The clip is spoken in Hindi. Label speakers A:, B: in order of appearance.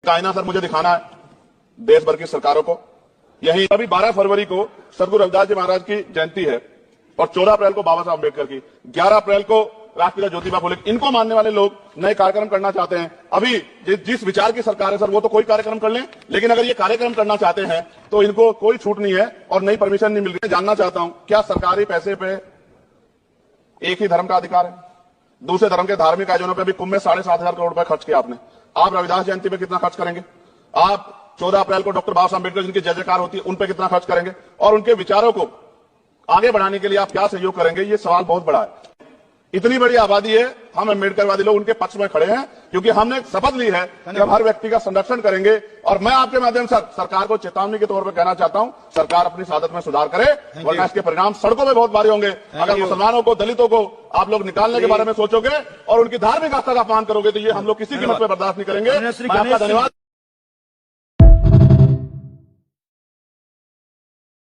A: आईना सर मुझे दिखाना है देश भर की सरकारों को। यही अभी 12 फरवरी को सदगुरु रविदास जी महाराज की जयंती है और 14 अप्रैल को बाबा साहब अम्बेडकर की, 11 अप्रैल को राष्ट्रपिता ज्योतिबा फुले। इनको मानने वाले लोग नए कार्यक्रम करना चाहते हैं। अभी जिस विचार की सरकार है सर वो तो कोई कार्यक्रम कर लें, लेकिन अगर ये कार्यक्रम करना चाहते हैं तो इनको कोई छूट नहीं है और नई परमिशन नहीं मिल रही है। जानना चाहता हूं क्या सरकारी पैसे पे एक ही धर्म का अधिकार है? दूसरे धर्म के धार्मिक आयोजनों पर भी कुंभ में 7,500 करोड़ रुपए खर्च किया आपने। आप रविदास जयंती पे कितना खर्च करेंगे? आप 14 अप्रैल को डॉक्टर बाबा साहब अम्बेडकर जिनकी जय जयकार होती है उन पे कितना खर्च करेंगे? और उनके विचारों को आगे बढ़ाने के लिए आप क्या सहयोग करेंगे? ये सवाल बहुत बड़ा है। इतनी बड़ी आबादी है, हम अम्बेडकरवादी लोग उनके पक्ष में खड़े हैं क्योंकि हमने एक शपथ ली है कि हम हर व्यक्ति का संरक्षण करेंगे। और मैं आपके माध्यम से सरकार को चेतावनी के तौर पर कहना चाहता हूं, सरकार अपनी सादत में सुधार करे वरना इसके परिणाम सड़कों में बहुत भारी होंगे। अगर मुसलमानों को, दलितों को आप लोग निकालने के बारे में सोचोगे और उनकी धार्मिक आस्था का अपमान करोगे तो ये हम लोग किसी कीमत पर बर्दाश्त नहीं करेंगे। आपका धन्यवाद।